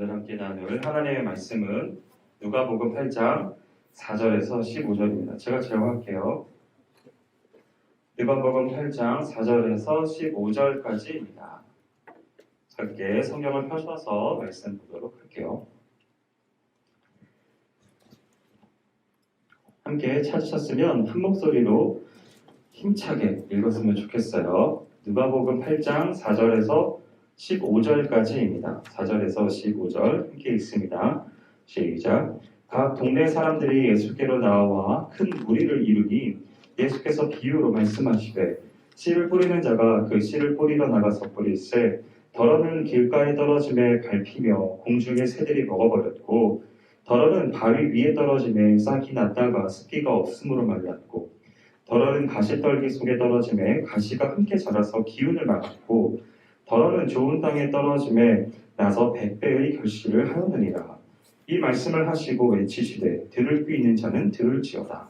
오늘 함께 나눌 하나님의 말씀은 누가복음 8장 4절에서 15절입니다. 제가 제목할게요. 누가복음 8장 4절에서 15절까지입니다. 함께 성경을 펴셔서 말씀 보도록 할게요. 함께 찾으셨으면 한 목소리로 힘차게 읽었으면 좋겠어요. 누가복음 8장 4절에서 15절까지입니다. 4절에서 15절 함께 읽습니다. 시작. 각 동네 사람들이 예수께로 나와 큰 무리를 이루니 예수께서 비유로 말씀하시되 씨를 뿌리는 자가 그 씨를 뿌리러 나가서 뿌릴새 덜어는 길가에 떨어짐에 밟히며 공중의 새들이 먹어버렸고 덜어는 바위 위에 떨어짐에 싹이 났다가 습기가 없으므로 말랐고 덜어는 가시떨기 속에 떨어짐에 가시가 함께 자라서 기운을 막았고 덜어는 좋은 땅에 떨어짐에 나서 100배의 결실을 하였느니라. 이 말씀을 하시고 외치시되 들을 귀 있는 자는 들을지어다.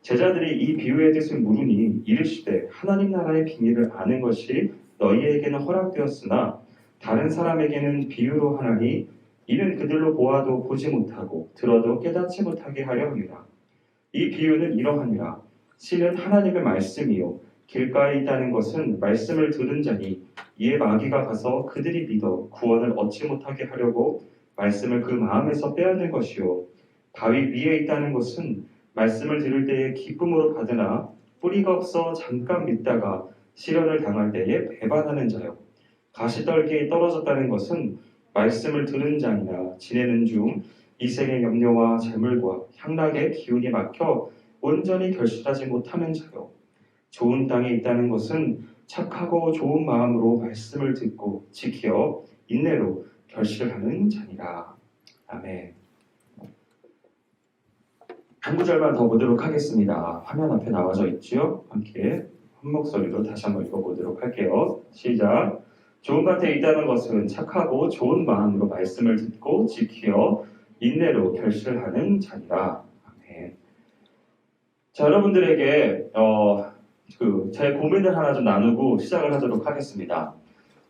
제자들이 이 비유의 뜻을 물으니 이르시되 하나님 나라의 비밀을 아는 것이 너희에게는 허락되었으나 다른 사람에게는 비유로 하나니 이는 그들로 보아도 보지 못하고 들어도 깨닫지 못하게 하려 함이라. 이 비유는 이러하니라. 씨는 하나님의 말씀이요 길가에 있다는 것은 말씀을 들은 자니 이에 마귀가 가서 그들이 믿어 구원을 얻지 못하게 하려고 말씀을 그 마음에서 빼앗는 것이요 바위 위에 있다는 것은 말씀을 들을 때에 기쁨으로 받으나 뿌리가 없어 잠깐 믿다가 시련을 당할 때에 배반하는 자요 가시떨기에 떨어졌다는 것은 말씀을 들은 자니나 지내는 중 이생의 염려와 재물과 향락의 기운이 막혀 온전히 결실하지 못하는 자요 좋은 땅에 있다는 것은 착하고 좋은 마음으로 말씀을 듣고 지켜 인내로 결실하는 자니라. 아멘. 한 구절만 더 보도록 하겠습니다. 화면 앞에 나와져 있죠? 함께 한 목소리로 다시 한번 읽어보도록 할게요. 시작. 좋은 밭에 있다는 것은 착하고 좋은 마음으로 말씀을 듣고 지켜 인내로 결실하는 자니라. 아멘. 자, 여러분들에게 제 고민을 하나 좀 나누고 시작을 하도록 하겠습니다.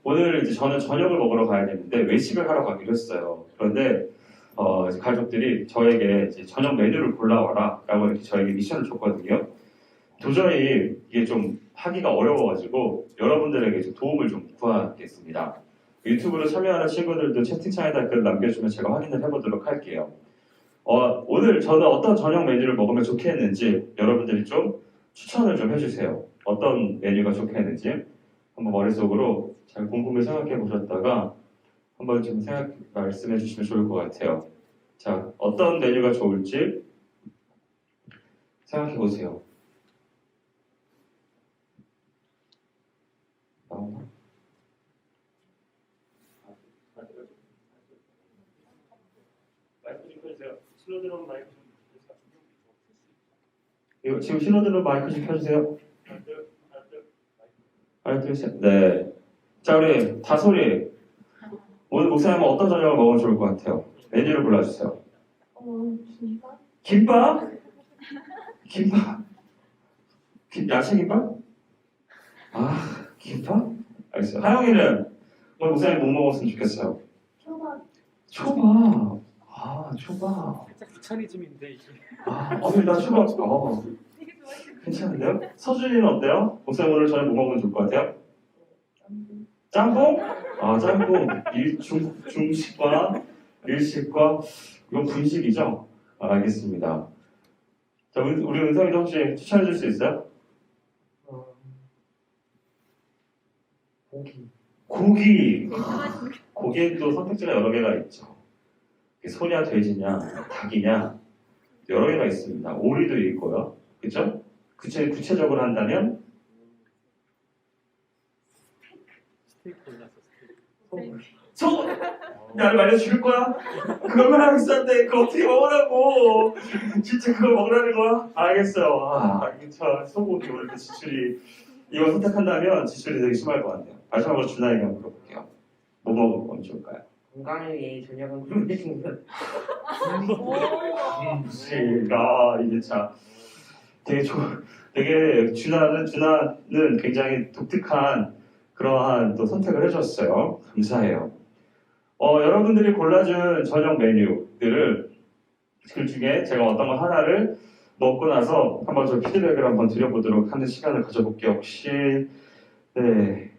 오늘 이제 저는 저녁을 먹으러 가야 되는데 외식을 하러 가기로 했어요. 그런데 가족들이 저에게 이제 저녁 메뉴를 골라와라 라고 이렇게 저에게 미션을 줬거든요. 도저히 이게 좀 하기가 어려워가지고 여러분들에게 좀 도움을 좀 구하겠습니다. 유튜브로 참여하는 친구들도 채팅창에다 글 남겨주면 제가 확인을 해보도록 할게요. 오늘 저는 어떤 저녁 메뉴를 먹으면 좋겠는지 여러분들이 좀 추천을 좀 해주세요. 어떤 메뉴가 좋겠는지 한번 머릿속으로 잘 곰곰이 생각해 보셨다가 한번 좀 말씀해 주시면 좋을 것 같아요. 자, 어떤 메뉴가 좋을지 생각해 보세요. 나오나? 마이크 좀 켜주세요. 신호등은 마이크 좀 이거 지금 신호등으로 마이크 좀 켜주세요. 하나, 둘, 셋. 네. 자, 우리 다솔이 오늘 목사님은 어떤 저녁을 먹으면 좋을 것 같아요? 메뉴를 골라주세요. 김밥? 김밥? 김밥? 야채 김밥? 아, 김밥? 알겠어요. 하영이는 오늘 목사님 뭐 먹었으면 좋겠어요? 초밥. 초밥. 아, 초밥. 살짝 부차니즘인데 이게. 나 초밥. 괜찮은데요? 서준이는 어때요? 목사님 오늘 저녁 뭐 먹으면 좋을 것 같아요? 짬뽕? 짬뽕. 중식과 일식과 이건 분식이죠? 알겠습니다. 자, 우리 은성이도 혹시 추천해 줄 수 있어요? 고기. 고기에 또 선택지가 여러 개가 있죠. 소냐, 돼지냐, 닭이냐 여러 개가 있습니다. 오리도 있고요. 그렇죠? 구체적으로 한다면 스테이크 올랐어. 소! 나를 말려 죽일 거야? 그걸만 비싼데 그거 어떻게 먹으라고? 진짜 그걸 먹으라는 거야? 알겠어요. 진짜 소고기 오늘 그 지출이 이거 선택한다면 지출이 되게 심할 것 같네요. 마지막으로 준하에게 한번 물어볼게요. 뭐 먹으면 좋을까요? 건강을 위해 저녁은 굶는 생선. 이게 참 되게 준하는 굉장히 독특한 그러한 또 선택을 해줬어요. 감사해요. 여러분들이 골라준 저녁 메뉴들을 그 중에 제가 어떤 거 하나를 먹고 나서 한번 저 피드백을 한번 드려보도록 하는 시간을 가져볼게요. 혹시 네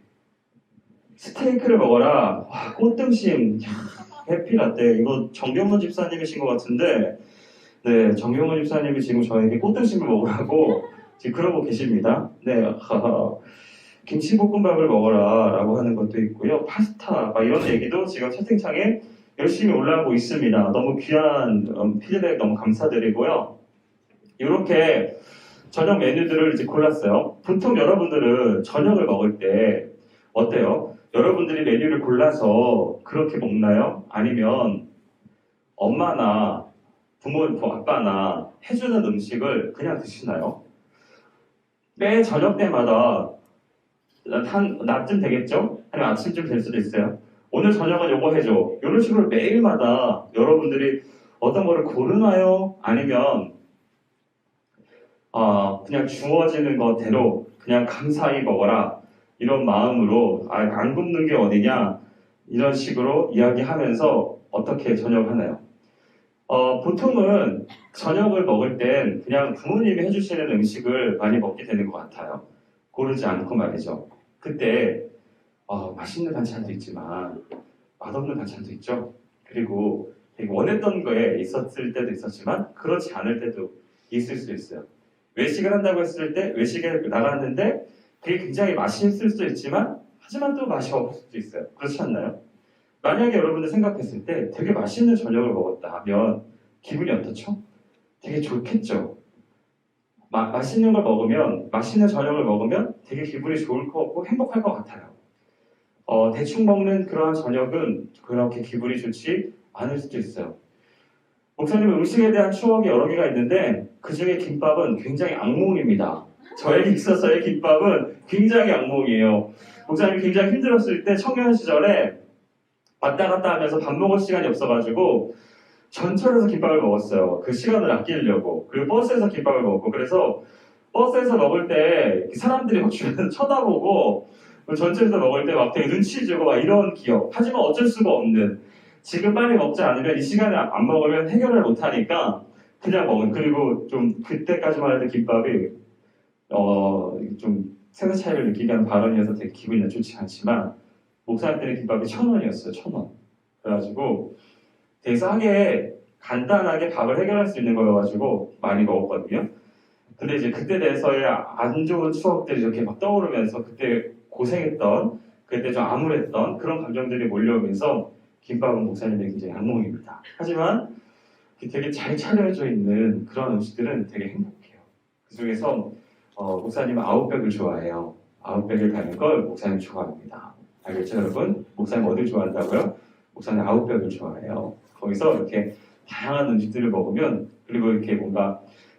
스테이크를 먹어라. 와, 꽃등심 해피라떼 이거 정경문 집사님이신 것 같은데 네 정경문 집사님이 지금 저에게 꽃등심을 먹으라고 지금 그러고 계십니다. 네 김치볶음밥을 먹어라 라고 하는 것도 있고요. 파스타 막 이런 얘기도 지금 채팅창에 열심히 올라오고 있습니다. 너무 귀한 피드백 너무 감사드리고요. 이렇게 저녁 메뉴들을 이제 골랐어요. 보통 여러분들은 저녁을 먹을 때 어때요? 여러분들이 메뉴를 골라서 그렇게 먹나요? 아니면 엄마나 부모, 아빠나 해주는 음식을 그냥 드시나요? 매 저녁 때마다 한 낮쯤 되겠죠? 아니면 아침쯤 될 수도 있어요. 오늘 저녁은 요거 해줘. 이런 식으로 매일마다 여러분들이 어떤 거를 고르나요? 아니면 그냥 주어지는 것대로 그냥 감사히 먹어라 이런 마음으로 안 굶는 게 어디냐 이런 식으로 이야기하면서 어떻게 저녁하나요? 보통은 저녁을 먹을 땐 그냥 부모님이 해주시는 음식을 많이 먹게 되는 것 같아요. 고르지 않고 말이죠. 그때 맛있는 반찬도 있지만 맛없는 반찬도 있죠. 그리고 되게 원했던 거에 있었을 때도 있었지만 그렇지 않을 때도 있을 수 있어요. 외식을 한다고 했을 때 외식에 나갔는데 그게 굉장히 맛있을 수도 있지만 하지만 또 맛이 없을 수도 있어요. 그렇지 않나요? 만약에 여러분들 생각했을 때 되게 맛있는 저녁을 먹었다 하면 기분이 어떻죠? 되게 좋겠죠. 맛있는 걸 먹으면 맛있는 저녁을 먹으면 되게 기분이 좋을 것 같고 행복할 것 같아요. 대충 먹는 그러한 저녁은 그렇게 기분이 좋지 않을 수도 있어요. 목사님 음식에 대한 추억이 여러 개가 있는데 그 중에 김밥은 굉장히 악몽입니다. 저에게 있어서의 김밥은 굉장히 악몽이에요. 목사님이 굉장히 힘들었을 때 청년 시절에 왔다 갔다 하면서 밥 먹을 시간이 없어가지고 전철에서 김밥을 먹었어요. 그 시간을 아끼려고. 그리고 버스에서 김밥을 먹고 그래서 버스에서 먹을 때 사람들이 막 주변에서 쳐다보고 전철에서 먹을 때 막 되게 눈치 주고 막 이런 기억. 하지만 어쩔 수가 없는 지금 빨리 먹지 않으면 이 시간에 안 먹으면 해결을 못하니까 그냥 먹은. 그리고 좀 그때까지만 해도 김밥이 좀 세대 차이를 느끼게 하는 발언이어서 되게 기분이 좋지 않지만 목사님 때는 김밥이 1,000원이었어요. 1,000원. 그래가지고 되게 싸게 간단하게 밥을 해결할 수 있는 거여가지고 많이 먹었거든요. 근데 이제 그때 대해서의 안 좋은 추억들이 이렇게 막 떠오르면서 그때 고생했던 그때 좀 암울했던 그런 감정들이 몰려오면서 김밥은 목사님의 굉장히 악몽입니다. 하지만 되게 잘 차려져 있는 그런 음식들은 되게 행복해요. 그 중에서 목사님은 아웃백을 좋아해요. 아웃백을 가는 걸 목사님 좋아합니다. 알겠죠 여러분? 목사님 어딜 좋아한다고요? 목사님 아웃백을 좋아해요. 거기서 이렇게 다양한 음식들을 먹으면 그리고 이렇게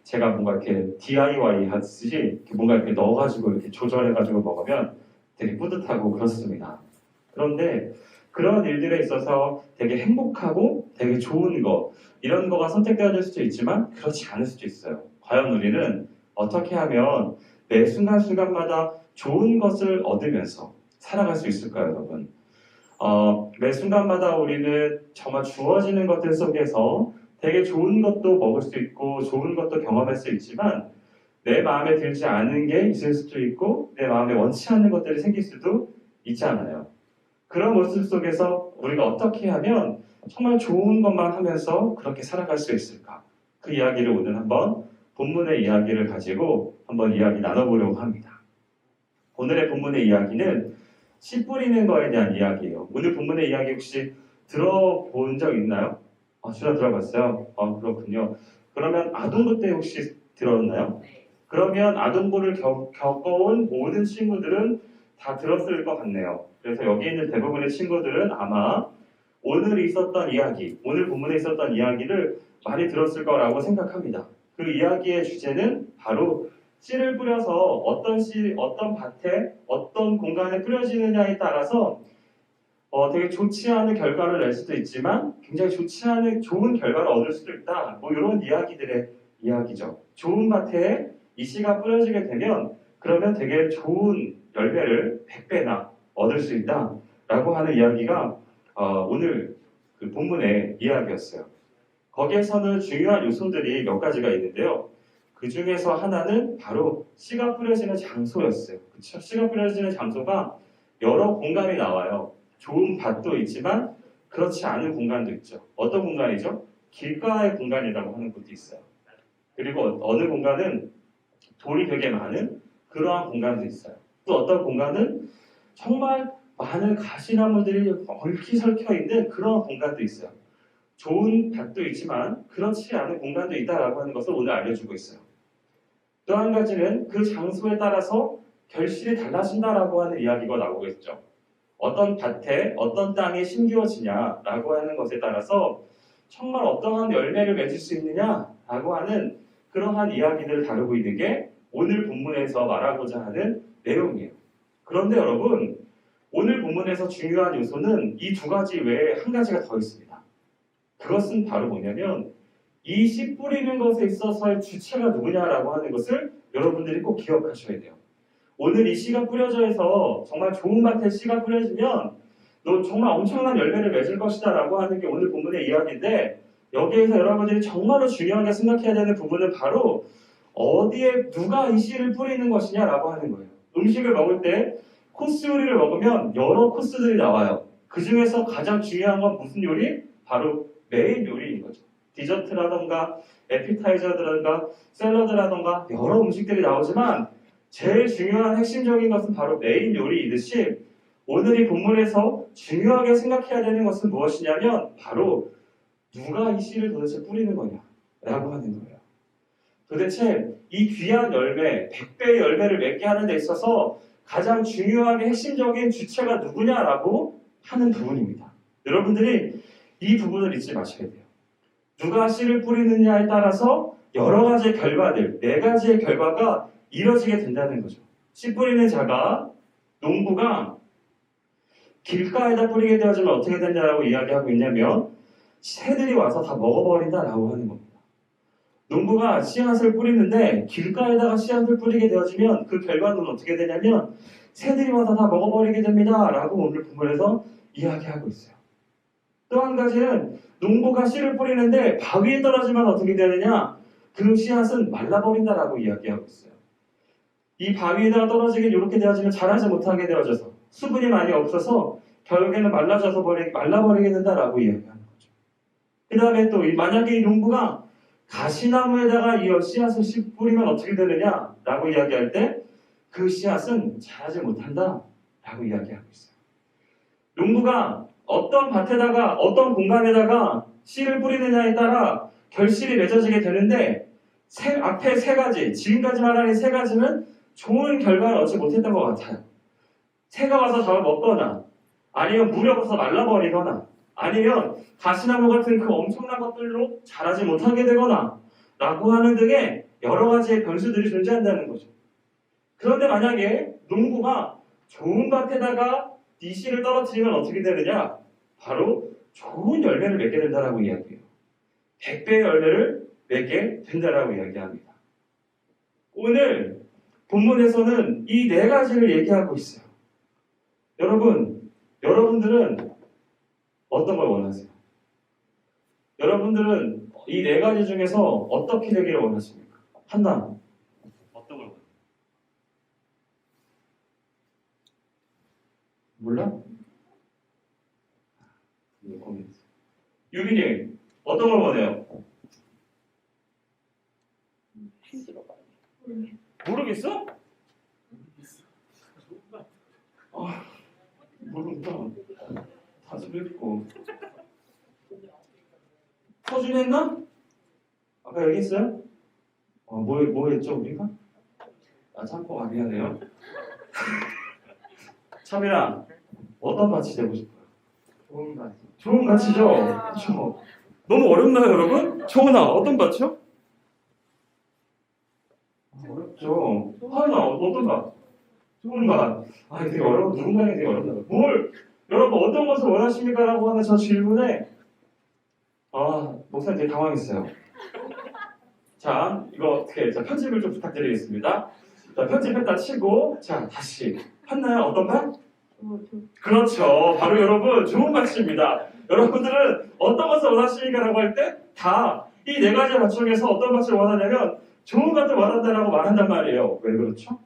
제가 뭔가 이렇게 DIY 하듯이 이렇게 뭔가 이렇게 넣어가지고 이렇게 조절해가지고 먹으면 되게 뿌듯하고 그렇습니다. 그런데 그런 일들에 있어서 되게 행복하고 되게 좋은 거 이런 거가 선택되어질 수도 있지만 그렇지 않을 수도 있어요. 과연 우리는 어떻게 하면 매 순간순간마다 좋은 것을 얻으면서 살아갈 수 있을까요, 여러분? 매 순간마다 우리는 정말 주어지는 것들 속에서 되게 좋은 것도 먹을 수 있고 좋은 것도 경험할 수 있지만 내 마음에 들지 않은 게 있을 수도 있고 내 마음에 원치 않는 것들이 생길 수도 있잖아요. 그런 모습 속에서 우리가 어떻게 하면 정말 좋은 것만 하면서 그렇게 살아갈 수 있을까? 그 이야기를 오늘 한번 본문의 이야기를 가지고 한번 이야기 나눠보려고 합니다. 오늘의 본문의 이야기는 씨 뿌리는 거에 대한 이야기예요. 오늘 본문의 이야기 혹시 들어본 적 있나요? 주로 들어봤어요. 그렇군요. 그러면 아동부 때 혹시 들었나요? 그러면 아동부를 겪어온 모든 친구들은 다 들었을 것 같네요. 그래서 여기 있는 대부분의 친구들은 아마 오늘 있었던 이야기, 오늘 본문에 있었던 이야기를 많이 들었을 거라고 생각합니다. 그 이야기의 주제는 바로 씨를 뿌려서 어떤 씨, 어떤 밭에, 어떤 공간에 뿌려지느냐에 따라서 되게 좋지 않은 결과를 낼 수도 있지만 굉장히 좋지 않은 좋은 결과를 얻을 수도 있다. 이런 이야기들의 이야기죠. 좋은 밭에 이 씨가 뿌려지게 되면 그러면 되게 좋은 열매를 100배나 얻을 수 있다라고 하는 이야기가 오늘 그 본문의 이야기였어요. 거기에서는 중요한 요소들이 몇 가지가 있는데요. 그 중에서 하나는 바로 씨가 뿌려지는 장소였어요. 그쵸? 씨가 뿌려지는 장소가 여러 공간이 나와요. 좋은 밭도 있지만 그렇지 않은 공간도 있죠. 어떤 공간이죠? 길가의 공간이라고 하는 곳도 있어요. 그리고 어느 공간은 돌이 되게 많은 그러한 공간도 있어요. 또 어떤 공간은 정말 많은 가시나무들이 얽히 설켜 있는 그런 공간도 있어요. 좋은 밭도 있지만 그렇지 않은 공간도 있다라고 하는 것을 오늘 알려주고 있어요. 또 한 가지는 그 장소에 따라서 결실이 달라진다라고 하는 이야기가 나오고 있죠. 어떤 밭에 어떤 땅에 심기어지냐라고 하는 것에 따라서 정말 어떠한 열매를 맺을 수 있느냐라고 하는 그러한 이야기들을 다루고 있는 게 오늘 본문에서 말하고자 하는 내용이에요. 그런데 여러분, 오늘 본문에서 중요한 요소는 이 두 가지 외에 한 가지가 더 있습니다. 그것은 바로 뭐냐면 이 씨 뿌리는 것에 있어서의 주체가 누구냐라고 하는 것을 여러분들이 꼭 기억하셔야 돼요. 오늘 이 씨가 뿌려져 해서 정말 좋은 밭에 씨가 뿌려지면 너 정말 엄청난 열매를 맺을 것이다 라고 하는 게 오늘 본문의 이야기인데, 여기에서 여러분들이 정말로 중요하게 생각해야 되는 부분은 바로 어디에 누가 이 씨를 뿌리는 것이냐라고 하는 거예요. 음식을 먹을 때 코스 요리를 먹으면 여러 코스들이 나와요. 그 중에서 가장 중요한 건 무슨 요리? 바로 메인 요리인 거죠. 디저트라던가 에피타이저라던가 샐러드라던가 여러 음식들이 나오지만 제일 중요한 핵심적인 것은 바로 메인 요리이듯이 오늘 이 본문에서 중요하게 생각해야 되는 것은 무엇이냐면 바로 누가 이 씨를 도대체 뿌리는 거냐라고 하는 거예요. 도대체 이 귀한 열매, 100배의 열매를 맺게 하는 데 있어서 가장 중요하게 핵심적인 주체가 누구냐라고 하는 부분입니다. 여러분들이 이 부분을 잊지 마셔야 돼요. 누가 씨를 뿌리느냐에 따라서 여러 가지의 결과들, 4가지의 결과가 이뤄지게 된다는 거죠. 씨 뿌리는 자가, 농부가 길가에다 뿌리게 되어지면 어떻게 되냐라고 이야기하고 있냐면 새들이 와서 다 먹어버린다라고 하는 겁니다. 농부가 씨앗을 뿌리는데 길가에다가 씨앗을 뿌리게 되어지면 그 결과는 어떻게 되냐면 새들이 와서 다 먹어버리게 됩니다 라고 오늘 본문에서 이야기하고 있어요. 또 한 가지는 농부가 씨를 뿌리는데 바위에 떨어지면 어떻게 되느냐, 그 씨앗은 말라버린다라고 이야기하고 있어요. 이 바위에다가 떨어지게 이렇게 되어지면 자라지 못하게 되어져서 수분이 많이 없어서 결국에는 말라버리게 된다라고 이야기하는 거죠. 그 다음에 또 만약에 이 농부가 가시나무에다가 이 씨앗을 뿌리면 어떻게 되느냐라고 이야기할 때 그 씨앗은 자라지 못한다라고 이야기하고 있어요. 농부가 어떤 밭에다가 어떤 공간에다가 씨를 뿌리느냐에 따라 결실이 맺어지게 되는데 앞에 3가지, 지금까지 말하는 3가지는 좋은 결과를 얻지 못했던 것 같아요. 새가 와서 잡아먹거나 아니면 물이 없어서 말라버리거나 아니면 가시나무 같은 그 엄청난 것들로 자라지 못하게 되거나 라고 하는 등의 여러 가지의 변수들이 존재한다는 거죠. 그런데 만약에 농부가 좋은 밭에다가 이 씨를 떨어뜨리면 어떻게 되느냐? 바로 좋은 열매를 맺게 된다라고 이야기해요. 100배의 열매를 맺게 된다라고 이야기합니다. 오늘 본문에서는 이 4가지를 얘기하고 있어요. 여러분들은 어떤 걸 원하세요? 여러분들은 이 4가지 중에서 어떻게 되기를 원하십니까? 한남, 어떤 걸 원하세요? 몰라? 유빈이 어떤 걸 원해요? 모르겠어? 모르겠다. 다수했고 서준 했나? 아까 얘기했어요? 뭐 했죠 우리가? 참고 미안해요. 참이라 어떤 밭이 되고 싶어요? 좋은 밭. 좋은 밭이죠? 그렇죠. 너무 어렵나요 여러분? 정은아 어떤 밭이요? 어렵죠. 하은아 어떤 밭? 좋은 밭. 되게 어려워. 누군가에게 되게 어렵다. 여러분 어떤 것을 원하십니까? 라고 하는 저 질문에 목사님 되게 당황했어요. 자, 이거 어떻게 편집을 좀 부탁드리겠습니다. 자, 편집했다 치고 자, 다시 했나요? 어떤 밭? 그렇죠. 바로 여러분 좋은 밭입니다. 여러분들은 어떤 것을 원하시니까라고 할 때 다 이 네 가지 밭 중에서 어떤 밭을 원하냐면 좋은 밭을 원한다라고 말한단 말이에요. 왜 그렇죠?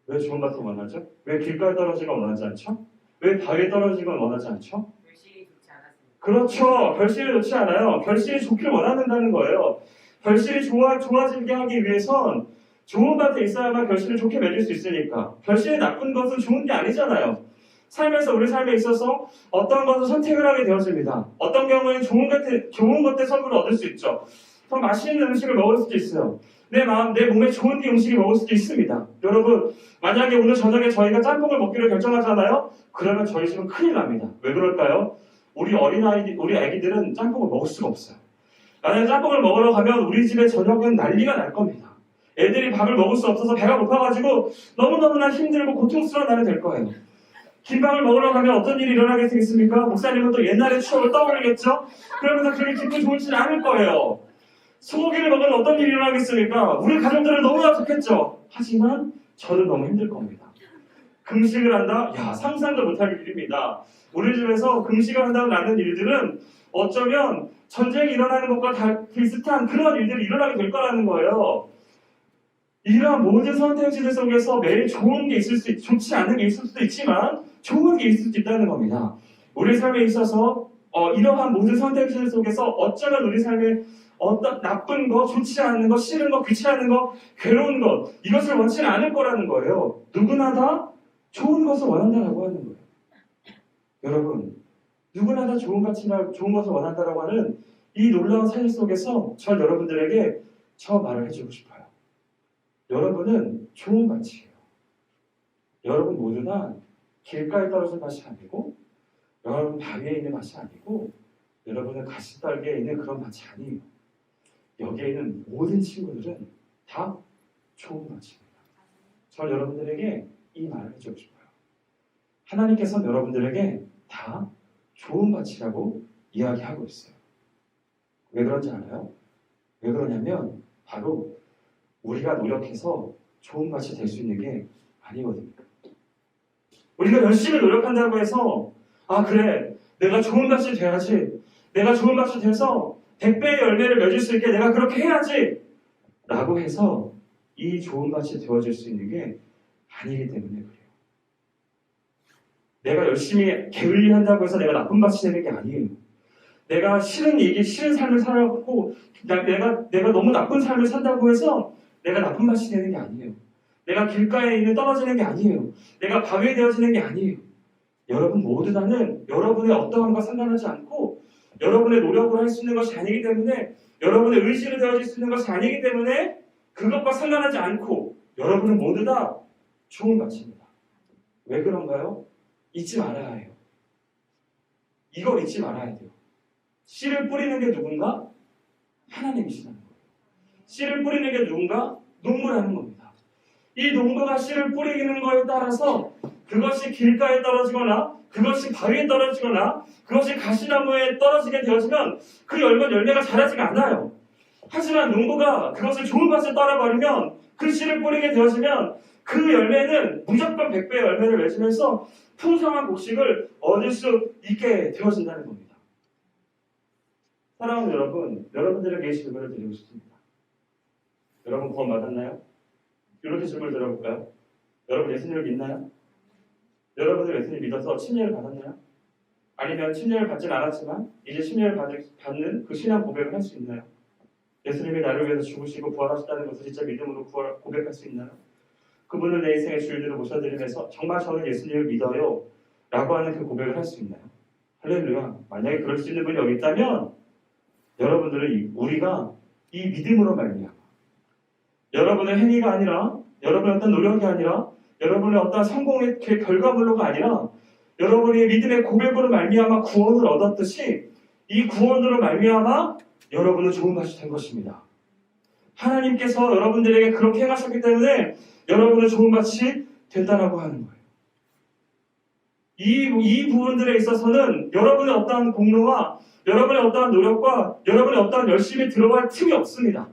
왜 좋은 밭을 원하죠? 왜 길가에 떨어진 건 원하지 않죠? 왜 바위에 떨어진 건 원하지 않죠? 결실이 좋지 않았습니다. 그렇죠. 결실이 좋지 않아요. 결실이 좋길 원한다는 거예요. 결실이 좋아지게 하기 위해선 좋은 밭에 있어야만 결실을 좋게 맺을 수 있으니까. 결실이 나쁜 것은 좋은 게 아니잖아요. 삶에서 우리 삶에 있어서 어떤 것을 선택을 하게 되어집니다. 어떤 경우에는 좋은 것들 선물을 얻을 수 있죠. 더 맛있는 음식을 먹을 수도 있어요. 내 마음, 내 몸에 좋은 음식을 먹을 수도 있습니다. 여러분, 만약에 오늘 저녁에 저희가 짬뽕을 먹기로 결정하잖아요? 그러면 저희 집은 큰일 납니다. 왜 그럴까요? 우리 아기들은 짬뽕을 먹을 수가 없어요. 만약에 짬뽕을 먹으러 가면 우리 집의 저녁은 난리가 날 겁니다. 애들이 밥을 먹을 수 없어서 배가 고파가지고 너무너무나 힘들고 고통스러운 날이 될 거예요. 김밥을 먹으러 가면 어떤 일이 일어나게 되겠습니까? 목사님은 또 옛날의 추억을 떠올리겠죠? 그러면서 그렇게 기분 좋지는 않을 거예요. 소고기를 먹으면 어떤 일이 일어나겠습니까? 우리 가족들은 너무나 좋겠죠? 하지만 저는 너무 힘들 겁니다. 금식을 한다? 야, 상상도 못할 일입니다. 우리 집에서 금식을 한다고 나는 일들은 어쩌면 전쟁이 일어나는 것과 다 비슷한 그런 일들이 일어나게 될 거라는 거예요. 이러한 모든 선택지들 속에서 매일 좋은 게 좋지 않은 게 있을 수도 있지만 좋은 게 있을 수도 있다는 겁니다. 우리 삶에 있어서 이러한 모든 선택지들 속에서 어쩌면 우리 삶에 어떤 나쁜 거, 좋지 않은 거, 싫은 거, 귀찮은 거, 괴로운 것 이것을 원치는 않을 거라는 거예요. 누구나 다 좋은 것을 원한다라고 하는 거예요. 여러분, 누구나 다 좋은 것을 원한다라고 하는 이 놀라운 사실 속에서 전 여러분들에게 저 말을 해주고 싶어요. 여러분은 좋은 밭이에요. 여러분 모두 다 길가에 떨어진 밭이 아니고 여러분 바위에 있는 밭이 아니고 여러분은 가시떨기에 있는 그런 밭이 아니에요. 여기에 있는 모든 친구들은 다 좋은 밭입니다. 전 여러분들에게 이 말을 해주고 싶어요. 하나님께서는 여러분들에게 다 좋은 밭이라고 이야기하고 있어요. 왜 그런지 알아요? 왜 그러냐면 바로 우리가 노력해서 좋은 밭이 될 수 있는 게 아니거든요. 우리가 열심히 노력한다고 해서 그래, 내가 좋은 밭이 돼야지. 내가 좋은 밭이 돼서 100배의 열매를 맺을 수 있게 내가 그렇게 해야지. 라고 해서 이 좋은 밭이 되어질 수 있는 게 아니기 때문에 그래요. 내가 열심히 게을리한다고 해서 내가 나쁜 밭이 되는 게 아니에요. 내가 싫은 삶을 살아갖고 내가 너무 나쁜 삶을 산다고 해서 내가 나쁜 밭이 되는 게 아니에요. 내가 길가에 있는 떨어지는 게 아니에요. 내가 바위에 되어지는 게 아니에요. 여러분 모두 다는 여러분의 어떠함과 상관하지 않고 여러분의 노력으로 할 수 있는 것이 아니기 때문에 여러분의 의지로 되어질 수 있는 것이 아니기 때문에 그것과 상관하지 않고 여러분은 모두 다 좋은 밭입니다. 왜 그런가요? 잊지 말아야 해요. 이걸 잊지 말아야 돼요. 씨를 뿌리는 게 누군가? 하나님이시라는 거예요. 씨를 뿌리는 게 누군가? 농부라는 겁니다. 이 농부가 씨를 뿌리는 거에 따라서 그것이 길가에 떨어지거나 그것이 바위에 떨어지거나 그것이 가시나무에 떨어지게 되어지면 그 열매가 자라지가 않아요. 하지만 농부가 그것을 좋은 밭에 떨어버리면 그 씨를 뿌리게 되어지면 그 열매는 무조건 100배의 열매를 맺으면서 풍성한 곡식을 얻을 수 있게 되어진다는 겁니다. 사랑하는 여러분, 여러분들에게 이 질문을 드리고 싶습니다. 여러분 구원 받았나요? 이렇게 질문을 드려볼까요? 여러분 예수님을 믿나요? 여러분들 예수님 믿어서 침례를 받았나요? 아니면 침례를 받진 않았지만 이제 침례를 받는 그 신앙 고백을 할 수 있나요? 예수님이 나를 위해서 죽으시고 부활하셨다는 것을 진짜 믿음으로 고백할 수 있나요? 그분을 내 인생의 주인으로 모셔드리면서 정말 저는 예수님을 믿어요 라고 하는 그 고백을 할 수 있나요? 할렐루야. 만약에 그럴 수 있는 분이 여기 있다면 여러분들은 우리가 이 믿음으로 말미암아 여러분의 행위가 아니라 여러분의 어떤 노력이 아니라 여러분의 어떤 성공의 결과물로가 아니라 여러분의 믿음의 고백으로 말미암아 구원을 얻었듯이 이 구원으로 말미암아 여러분은 좋은 밭이 된 것입니다. 하나님께서 여러분들에게 그렇게 행하셨기 때문에 여러분은 좋은 밭이 된다라고 하는 거예요. 이 부분들에 있어서는 여러분의 어떠한 공로와 여러분의 어떠한 노력과 여러분의 어떠한 열심히 들어갈 틈이 없습니다.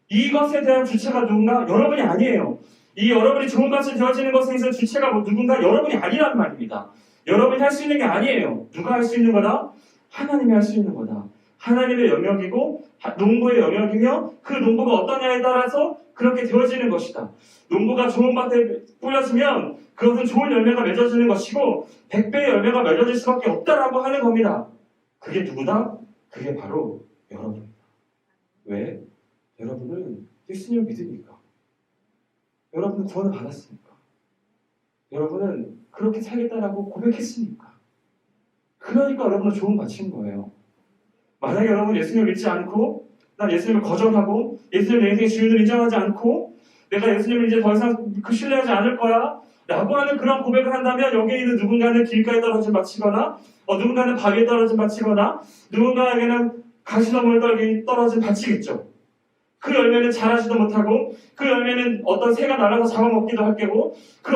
이것에 대한 주체가 누군가? 여러분이 아니에요. 이 여러분이 좋은 밭이 되어지는 것에 있어서 주체가 누군가? 여러분이 아니란 말입니다. 여러분이 할 수 있는 게 아니에요. 누가 할 수 있는 거다? 하나님이 할 수 있는 거다. 하나님의 영역이고 농부의 영역이며 그 농부가 어떠냐에 따라서 그렇게 되어지는 것이다. 농부가 좋은 밭에 뿌렸으면 그것은 좋은 열매가 맺어지는 것이고 100배의 열매가 맺어질 수밖에 없다라고 하는 겁니다. 그게 누구다? 그게 바로 여러분입니다. 왜? 여러분은 예수님을 믿으니까. 여러분은 구원을 받았으니까. 여러분은 그렇게 살겠다라고 고백했으니까. 그러니까 여러분은 좋은 밭인 거예요. 만약에 여러분 예수님을 믿지 않고 난 예수님을 거절하고 예수님을 내 인생의 주인으로 인정하지 않고 내가 예수님을 이제 더 이상 신뢰하지 않을 거야 라고 하는 그런 고백을 한다면 여기에 있는 누군가는 길가에 떨어진 밭이거나 누군가는 바위에 떨어진 밭이거나 누군가에게는 가시나무에 떨어진 밭이겠죠. 그 열매는 자라지도 못하고 그 열매는 어떤 새가 날아서 잡아먹기도 할 게고 그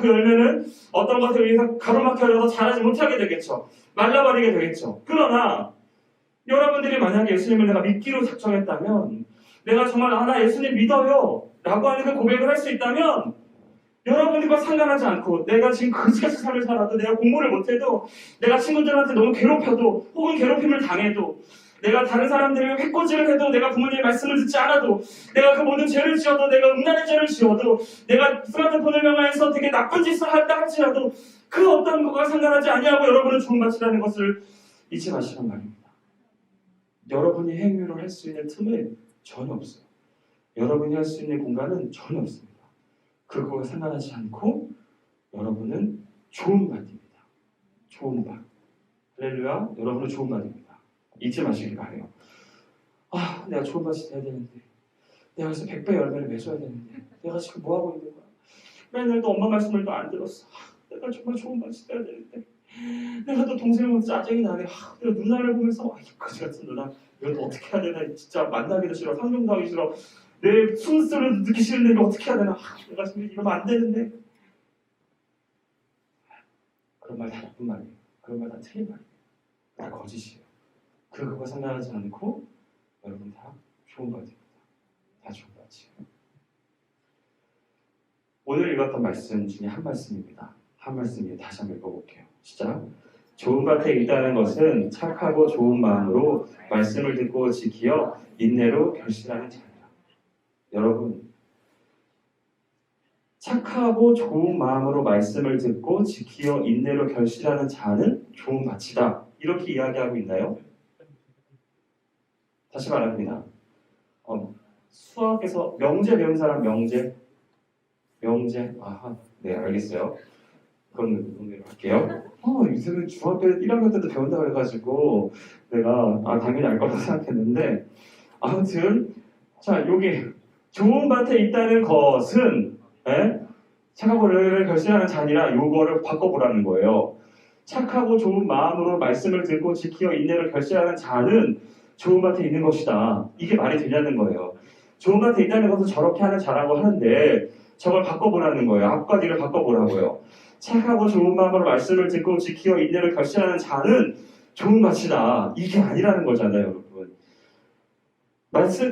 열매는 어떤 것에 의해서 가로막혀져서 자라지 못하게 되겠죠. 말라버리게 되겠죠. 그러나 여러분들이 만약에 예수님을 내가 믿기로 작정했다면 내가 정말 나 예수님 믿어요 라고 하는 그 고백을 할 수 있다면 여러분들과 상관하지 않고 내가 지금 그지같이 삶을 살아도 내가 공부를 못해도 내가 친구들한테 너무 괴롭혀도 혹은 괴롭힘을 당해도 내가 다른 사람들을 해코지를 해도 내가 부모님의 말씀을 듣지 않아도 내가 그 모든 죄를 지어도 내가 음란의 죄를 지어도 내가 스마트폰을 명하여서 되게 나쁜 짓을 한다 할지라도 그 어떤 것과 상관하지 아니하고 여러분은 좋은 밭이라는 것을 잊지 마시란 말입니다. 여러분이 행위를 할 수 있는 틈은 전혀 없어요. 여러분이 할 수 있는 공간은 전혀 없습니다. 그거와 상관하지 않고 여러분은 좋은 밭입니다. 좋은 밭. 할렐루야. 여러분은 좋은 밭입니다. 잊지 마시길 바래요. 내가 좋은 밭이 돼야 되는데 내가 그래서 100배 열매를 맺어야 되는데 내가 지금 뭐하고 있는 거야? 맨날 또 엄마 말씀을 또 안 들었어. 내가 정말 좋은 밭이 돼야 되는데 내가 또 동생을 보면서 짜증이 나네. 내가 누나를 보면서 그지 같은 누나 이것도 어떻게 해야 되나. 진짜 만나기도 싫어. 상종도 하기 싫어. 내 숨소리도 듣기 싫은데 이거 어떻게 해야 되나. 내가 지금 이러면 안 되는데. 그런 말 다 나쁜 말이에요. 그런 말 다 틀린 말이에요. 다 거짓이에요. 그거와 상관하지 않고 여러분 다 좋은 밭입니다. 다 좋은 밭이에요. 오늘 읽었던 말씀 중에 한 말씀입니다. 한 말씀이 다시 한번 읽어볼게요. 시작. 좋은 밭에 있다는 것은 착하고 좋은 마음으로 말씀을 듣고 지키어 인내로 결실하는 자니라. 여러분, 착하고 좋은 마음으로 말씀을 듣고 지키어 인내로 결실하는 자는 좋은 밭이다. 이렇게 이야기하고 있나요? 다시 말합니다. 수학에서 명제 배운 사람 명제? 네, 알겠어요. 그럼 오늘 할게요. 요새는 중학교 1학년 때도 배운다고 해가지고 내가 당연히 알 거라고 생각했는데 아무튼 자, 여기 좋은 밭에 있다는 것은 착하고 결실하는 자니라 요거를 바꿔보라는 거예요. 착하고 좋은 마음으로 말씀을 듣고 지키어 인내를 결실하는 자는 좋은 밭에 있는 것이다. 이게 말이 되냐는 거예요. 좋은 밭에 있다는 것은 저렇게 하는 자라고 하는데 저걸 바꿔보라는 거예요. 앞과 뒤를 바꿔보라고요. 착하고 좋은 마음으로 말씀을 듣고 지키어 인내를 결실하는 자는 좋은 밭이다. 이게 아니라는 거잖아요, 여러분.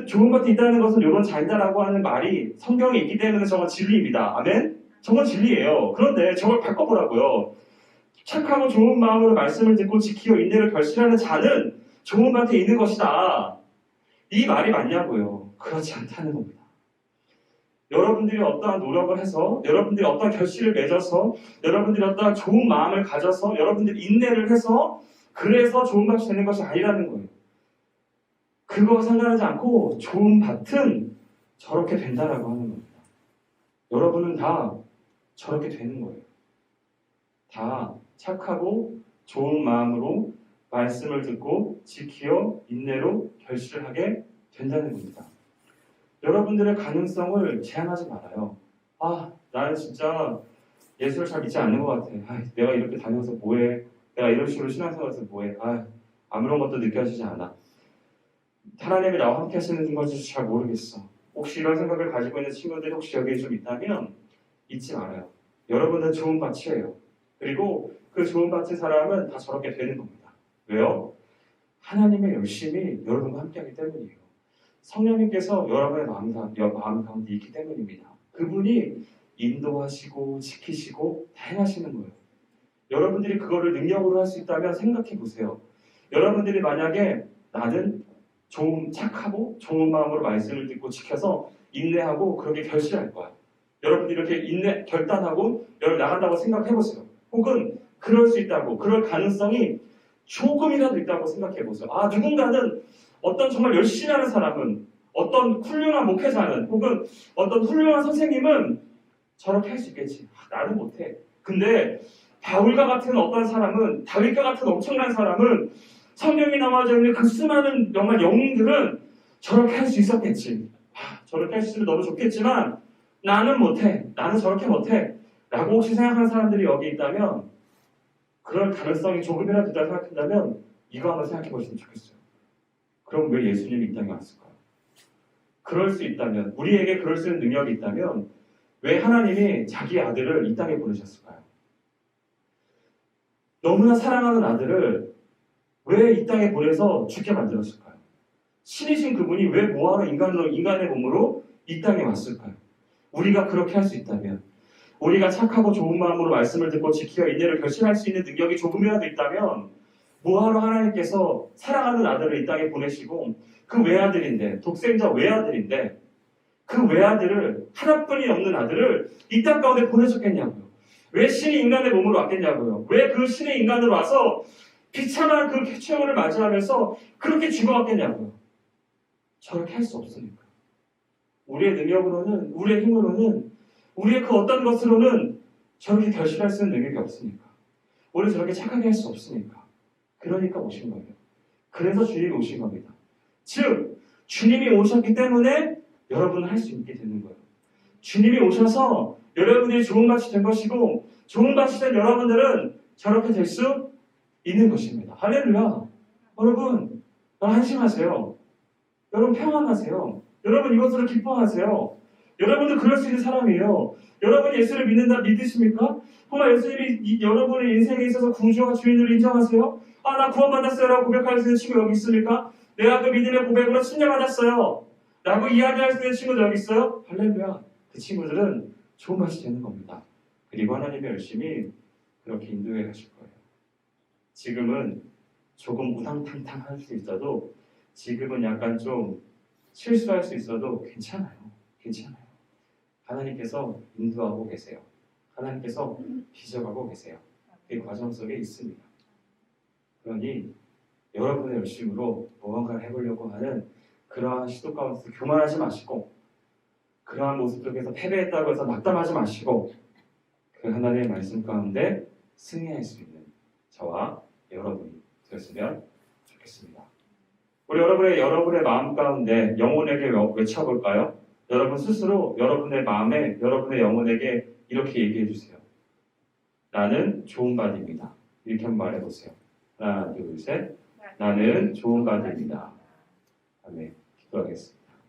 좋은 밭에 있다는 것은 이런 자이다라고 하는 말이 성경에 있기 때문에 저건 진리입니다. 아멘? 저건 진리예요. 그런데 저걸 바꿔보라고요. 착하고 좋은 마음으로 말씀을 듣고 지키어 인내를 결실하는 자는 좋은 밭에 있는 것이다. 이 말이 맞냐고요. 그렇지 않다는 겁니다. 여러분들이 어떠한 노력을 해서 여러분들이 어떠한 결실을 맺어서 여러분들이 어떠한 좋은 마음을 가져서 여러분들이 인내를 해서 그래서 좋은 밭이 되는 것이 아니라는 거예요. 그거와 상관하지 않고 좋은 밭은 저렇게 된다라고 하는 겁니다. 여러분은 다 저렇게 되는 거예요. 다 착하고 좋은 마음으로 말씀을 듣고 지키어 인내로 결실을 하게 된다는 겁니다. 여러분들의 가능성을 제한하지 말아요. 나는 진짜 예수를 잘 믿지 않는 것 같아. 내가 이렇게 다녀서 뭐해? 내가 이런 식으로 신앙생활에서 뭐해? 아무런 것도 느껴지지 않아. 하나님이 나와 함께 하시는 건지 잘 모르겠어. 혹시 이런 생각을 가지고 있는 친구들이 혹시 여기에 좀 있다면 잊지 말아요. 여러분은 좋은 밭이에요. 그리고 그 좋은 밭의 사람은 다 저렇게 되는 겁니다. 왜요? 하나님의 열심이 여러분과 함께하기 때문이에요. 성령님께서 여러분의 마음 가운데 있기 때문입니다. 그분이 인도하시고 지키시고 다 행하시는 거예요. 여러분들이 그거를 능력으로 할 수 있다면 생각해 보세요. 여러분들이 만약에 나는 좀 착하고 좋은 마음으로 말씀을 듣고 지켜서 인내하고 그렇게 결실할 거야. 여러분들이 이렇게 인내 결단하고 여러분 나간다고 생각해 보세요. 혹은 그럴 수 있다고, 그럴 가능성이 조금이라도 있다고 생각해 보세요. 아, 누군가는 어떤 정말 열심히 하는 사람은, 어떤 훌륭한 목회자는, 혹은 어떤 훌륭한 선생님은 저렇게 할 수 있겠지. 아, 나는 못해. 근데 바울과 같은 어떤 사람은, 다윗과 같은 엄청난 사람은, 성경에 나와져 있는 그 수많은 정말 영웅들은 저렇게 할 수 있었겠지. 아, 저렇게 할 수 있으면 너무 좋겠지만 나는 못해. 나는 저렇게 못해. 라고 혹시 생각하는 사람들이 여기 있다면, 그럴 가능성이 조금이라도 있다고 생각한다면 이거 한번 생각해 보시면 좋겠어요. 그럼 왜 예수님이 이 땅에 왔을까요? 그럴 수 있다면, 우리에게 그럴 수 있는 능력이 있다면 왜 하나님이 자기 아들을 이 땅에 보내셨을까요? 너무나 사랑하는 아들을 왜 이 땅에 보내서 죽게 만들었을까요? 신이신 그분이 왜 뭐하러 인간의 몸으로 이 땅에 왔을까요? 우리가 그렇게 할 수 있다면, 우리가 착하고 좋은 마음으로 말씀을 듣고 지키어 인내를 결실할 수 있는 능력이 조금이라도 있다면 뭐하러 하나님께서 사랑하는 아들을 이 땅에 보내시고 그 외아들인데, 독생자 외아들인데 그 외아들을, 하나뿐이 없는 아들을 이 땅 가운데 보내셨겠냐고요. 왜 신이 인간의 몸으로 왔겠냐고요. 왜 그 신의 인간으로 와서 비참한 그 체험을 맞이하면서 그렇게 죽어갔겠냐고요. 저렇게 할 수 없으니까. 우리의 능력으로는, 우리의 힘으로는, 우리의 그 어떤 것으로는 저렇게 결실할 수 있는 능력이 없으니까. 우리 저렇게 착하게 할 수 없으니까. 그러니까 오신 거예요. 그래서 주님이 오신 겁니다. 즉, 주님이 오셨기 때문에 여러분은 할 수 있게 되는 거예요. 주님이 오셔서 여러분들이 좋은 밭이 된 것이고, 좋은 밭이 된 여러분들은 저렇게 될 수 있는 것입니다. 할렐루야. 여러분 안심하세요. 여러분 평안하세요. 여러분 이것으로 기뻐하세요. 여러분도 그럴 수 있는 사람이에요. 여러분 예수를 믿는다 믿으십니까? 정말 예수님이 여러분의 인생에 있어서 구주와 주인으로 인정하세요? 아, 나 구원받았어요 라고 고백할 수 있는 친구 여기 있습니까? 내가 그 믿음의 고백으로 침례받았어요 라고 이야기할 수 있는 친구도 여기 있어요? 할렐루야. 그 친구들은 좋은 맛이 되는 겁니다. 그리고 하나님이 열심히 그렇게 인도해 가실 거예요. 지금은 조금 우당탕탕할 수 있어도, 지금은 약간 좀 실수할 수 있어도 괜찮아요. 괜찮아요. 하나님께서 인도하고 계세요. 하나님께서 빚어가고 계세요. 그 과정 속에 있습니다. 그러니 여러분의 열심으로 무언가를 해보려고 하는 그러한 시도 가운데서 교만하지 마시고, 그러한 모습 속에서 패배했다고 해서 낙담하지 마시고, 그 하나님의 말씀 가운데 승리할 수 있는 저와 여러분이 되었으면 좋겠습니다. 우리 여러분의 마음 가운데 영혼에게 외쳐볼까요? 여러분 스스로 여러분의 마음에, 여러분의 영혼에게 이렇게 얘기해 주세요. 나는 좋은 밭입니다. 이렇게 한번 말해보세요. 하나, 둘, 셋. 나는 좋은 밭입니다. 아멘. 기도하겠습니다.